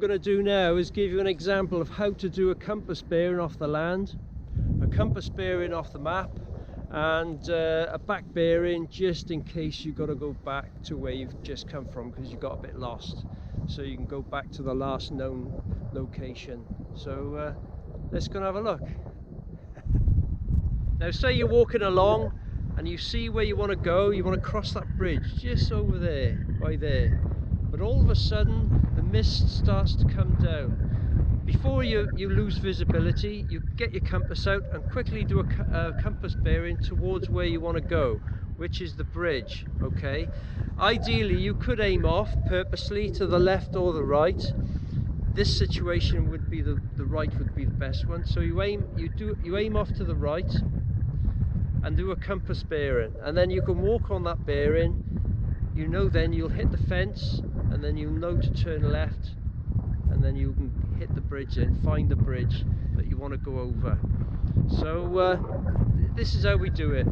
going to do now is give you an example of how to do a compass bearing off the land, a compass bearing off the map, and a back bearing just in case you've got to go back to where you've just come from because you got a bit lost, so you can go back to the last known location. So let's go and have a look. Now say you're walking along and you see where you want to go, you want to cross that bridge just over there, by there, but all of a sudden the mist starts to come down. Before you lose visibility, you get your compass out and quickly do a compass bearing towards where you want to go, which is the bridge. Okay, ideally you could aim off purposely to the left or the right. This situation would be the right would be the best one. So you aim off to the right and do a compass bearing, and then you can walk on that bearing. You know, then you'll hit the fence and then you'll know to turn left, and then you can hit the bridge and find the bridge that you want to go over. So this is how we do it.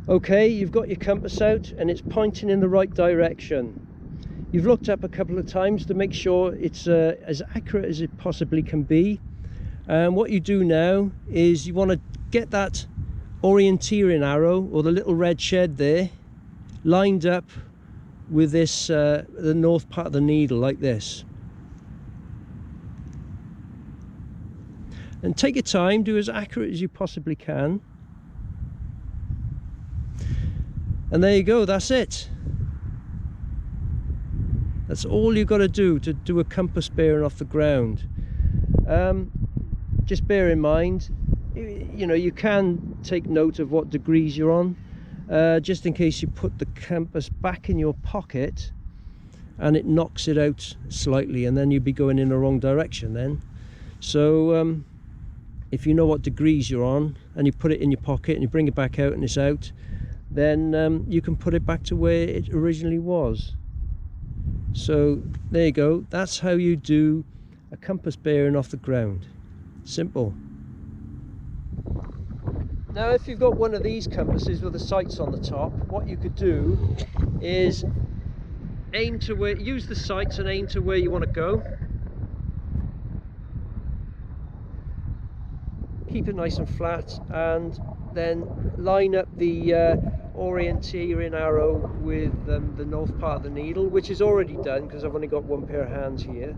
Okay, you've got your compass out and it's pointing in the right direction. You've looked up a couple of times to make sure it's as accurate as it possibly can be. And what you do now is you want to get that orienteering arrow, or the little red shed there, lined up with this the north part of the needle, like this. And take your time, do as accurate as you possibly can. And there you go, that's it. That's all you've got to do a compass bearing off the ground. Just bear in mind, you know, you can take note of what degrees you're on, just in case you put the compass back in your pocket and it knocks it out slightly, and then you'd be going in the wrong direction then. So if you know what degrees you're on and you put it in your pocket and you bring it back out and it's out, then you can put it back to where it originally was. So there you go, that's how you do a compass bearing off the ground. Simple. Now if you've got one of these compasses with the sights on the top, what you could do is use the sights and aim to where you want to go. Keep it nice and flat, and then line up the orienteering arrow with the north part of the needle, which is already done because I've only got one pair of hands here.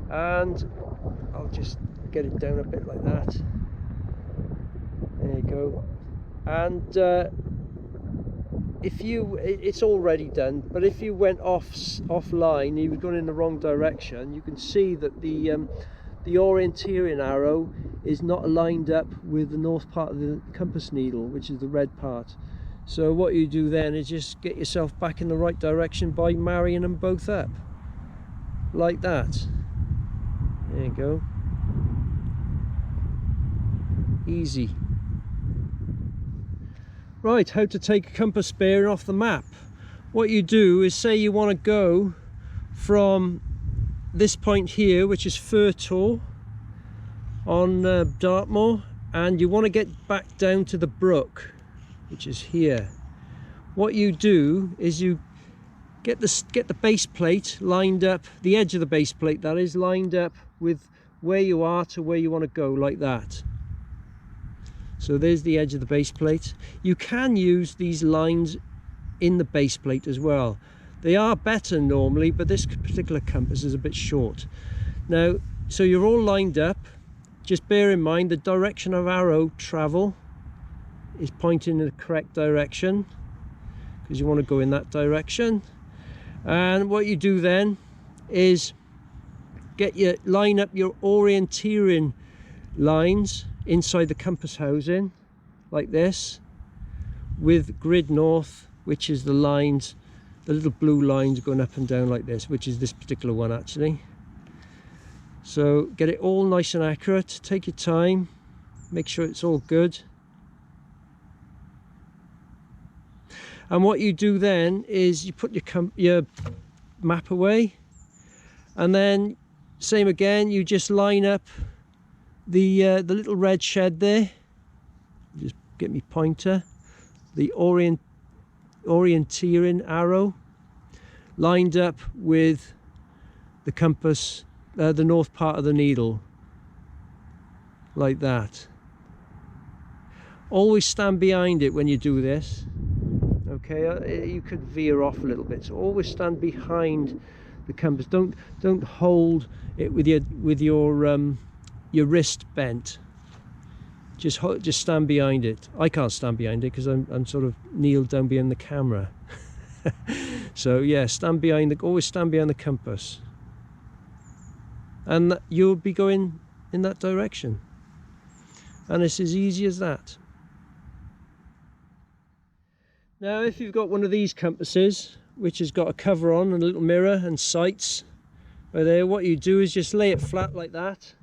And I'll just get it down a bit like that. There you go. And it's already done, but if you went offline, you were going in the wrong direction, you can see that the orienteering arrow is not lined up with the north part of the compass needle, which is the red part. So what you do then is just get yourself back in the right direction by marrying them both up like that. There you go. Easy. Right, how to take a compass bearing off the map. What you do is, say you want to go from this point here, which is Furtor on Dartmoor, and you want to get back down to the brook, which is here. What you do is you get the base plate lined up, the edge of the base plate that is, lined up with where you are to where you want to go, like that. So there's the edge of the base plate. You can use these lines in the base plate as well. They are better normally, but this particular compass is a bit short. Now, so you're all lined up. Just bear in mind the direction of arrow travel is pointing in the correct direction, because you want to go in that direction. And what you do then is line up your orienteering lines inside the compass housing like this, with grid north, which is the lines, the little blue lines going up and down like this, which is this particular one actually. So get it all nice and accurate, take your time, make sure it's all good. And what you do then is you put your map away, and then same again, you just line up the little red shed there. Just get me pointer, the orienteering arrow, lined up with the compass, the north part of the needle, like that. Always stand behind it when you do this. Okay, you could veer off a little bit, so always stand behind the compass. Don't hold it with your wrist bent. Just stand behind it. I can't stand behind it because I'm sort of kneeled down behind the camera. So yeah, always stand behind the compass, and you'll be going in that direction. And it's as easy as that. Now, if you've got one of these compasses, which has got a cover on and a little mirror and sights right there, what you do is just lay it flat like that.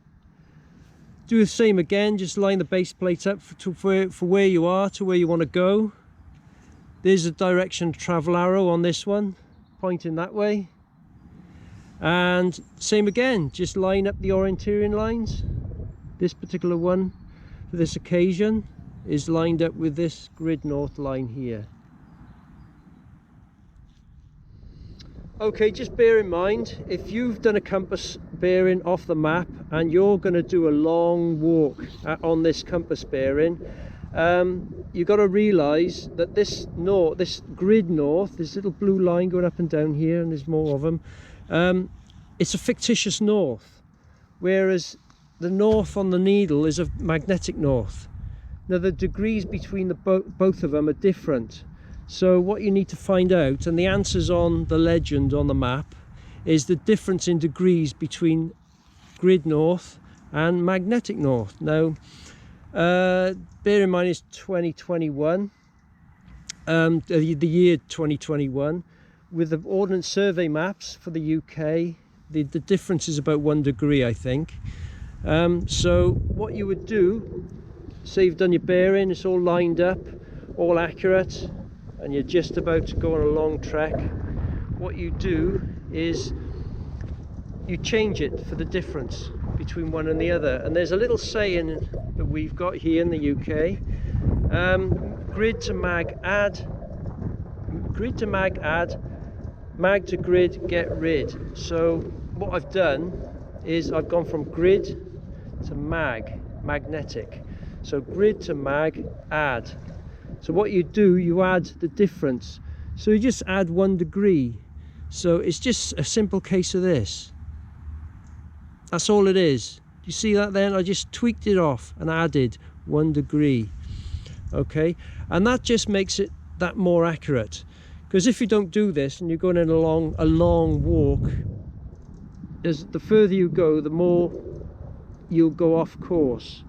Do the same again, just line the base plate up for where you are, to where you want to go. There's a direction travel arrow on this one, pointing that way. And same again, just line up the orienteering lines. This particular one, for this occasion, is lined up with this grid north line here. Okay, just bear in mind, if you've done a compass bearing off the map and you're going to do a long walk on this compass bearing, you've got to realise that this grid north, this little blue line going up and down here, and there's more of them, it's a fictitious north, whereas the north on the needle is a magnetic north. Now the degrees between both of them are different. So what you need to find out, and the answers on the legend on the map, is the difference in degrees between grid north and magnetic north. Now, bear in mind it's 2021, the year 2021, with the Ordnance Survey maps for the UK, the difference is about 1 degree, I think. So what you would do, say you've done your bearing, it's all lined up, all accurate, and you're just about to go on a long trek, what you do is you change it for the difference between one and the other. And there's a little saying that we've got here in the UK, grid to mag add, mag to grid get rid. So what I've done is I've gone from grid to magnetic. So grid to mag, add. So what you do, you add the difference. So you just add 1 degree. So it's just a simple case of this. That's all it is. You see that then? I just tweaked it off and added 1 degree. Okay, and that just makes it that more accurate. Because if you don't do this and you're going in a long walk, the further you go, the more you'll go off course.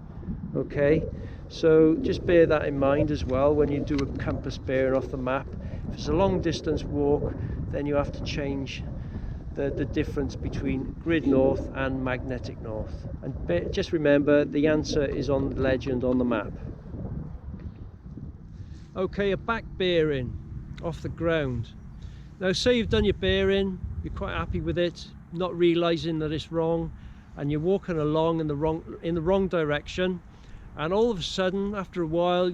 Okay, so just bear that in mind as well when you do a compass bearing off the map. If it's a long distance walk, then you have to change the difference between grid north and magnetic north. And just remember, the answer is on the legend on the map. Okay, a back bearing off the ground. Now say you've done your bearing, you're quite happy with it, not realizing that it's wrong, and you're walking along in the wrong direction, and all of a sudden after a while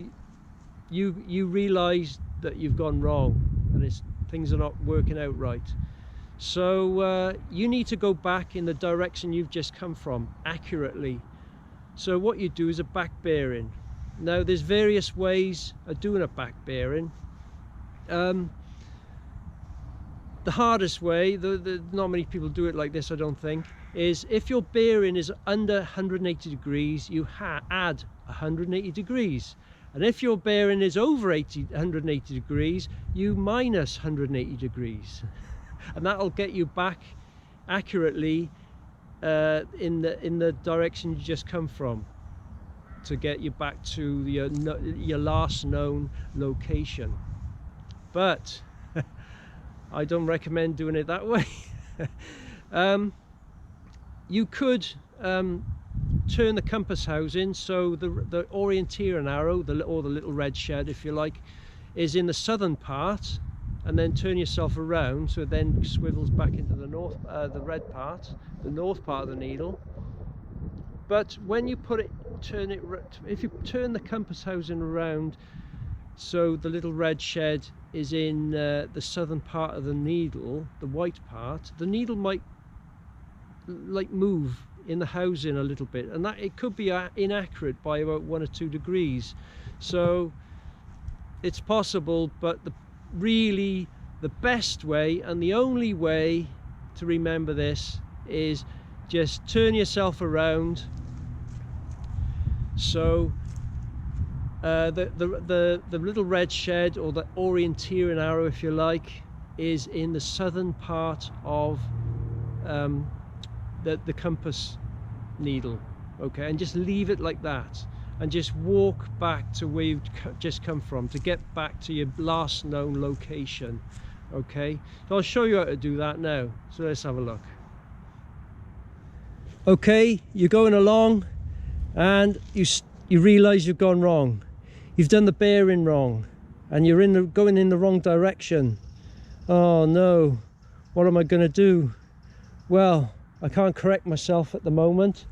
you realize that you've gone wrong and things are not working out right. So you need to go back in the direction you've just come from accurately. So what you do is a back bearing. Now there's various ways of doing a back bearing. The hardest way, not many people do it like this, I don't think, is if your bearing is under 180 degrees, you add 180 degrees. And if your bearing is over 180 degrees, you minus 180 degrees. And that'll get you back accurately in the direction you just come from, to get you back to your last known location. But I don't recommend doing it that way. You could turn the compass housing so the orienteering arrow, or the little red shed if you like, is in the southern part, and then turn yourself around so it then swivels back into the north, the red part, the north part of the needle. But when you if you turn the compass housing around so the little red shed is in the southern part of the needle, the white part, the needle might like move in the housing a little bit, and that it could be inaccurate by about 1 or 2 degrees. So it's possible, but really the best way and the only way to remember this is just turn yourself around. So the little red shed, or the orienteering arrow if you like, is in the southern part of the compass needle. Okay, and just leave it like that, and just walk back to where you've just come from to get back to your last known location. Okay, so I'll show you how to do that now, so let's have a look. Okay, you're going along and you realize you've gone wrong. You've done the bearing wrong and you're going in the wrong direction. Oh no, what am I going to do? Well, I can't correct myself at the moment.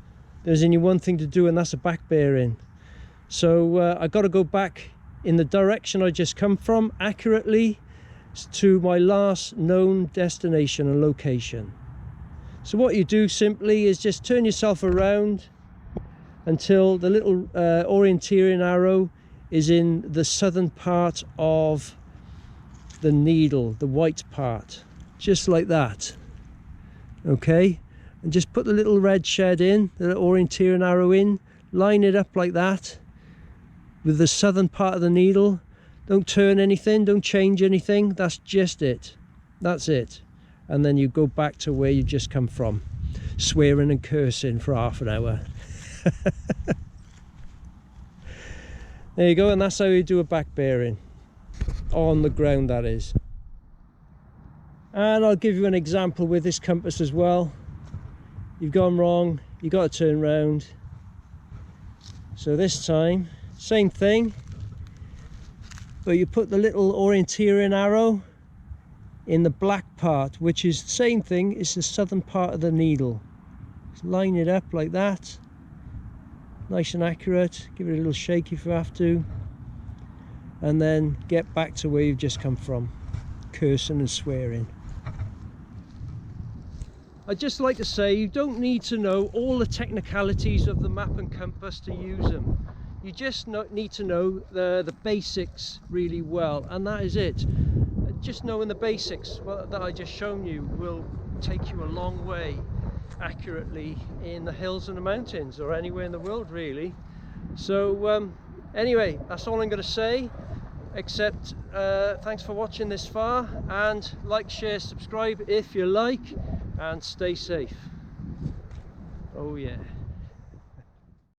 There's only one thing to do, and that's a back bearing. So I got to go back in the direction I just come from accurately to my last known destination and location. So what you do simply is just turn yourself around until the little orienteering arrow is in the southern part of the needle, the white part, just like that. Okay, and just put the little red shed in, the orienteering arrow in, line it up like that with the southern part of the needle. Don't turn anything, don't change anything, that's just it, that's it. And then you go back to where you just come from, swearing and cursing for half an hour. There you go, and that's how you do a back bearing on the ground, that is. And I'll give you an example with this compass as well. You've gone wrong, you've got to turn round. So this time, same thing, but you put the little orienteering arrow in the black part, which is the same thing, it's the southern part of the needle. Just line it up like that, nice and accurate, give it a little shake if you have to, and then get back to where you've just come from, cursing and swearing. I'd just like to say, you don't need to know all the technicalities of the map and compass to use them. You just need to know the basics really well, and that is it. Just knowing the basics that I just shown you will take you a long way accurately in the hills and the mountains, or anywhere in the world really. So anyway, that's all I'm going to say, except thanks for watching this far, and like, share, subscribe if you like, and stay safe. Oh yeah.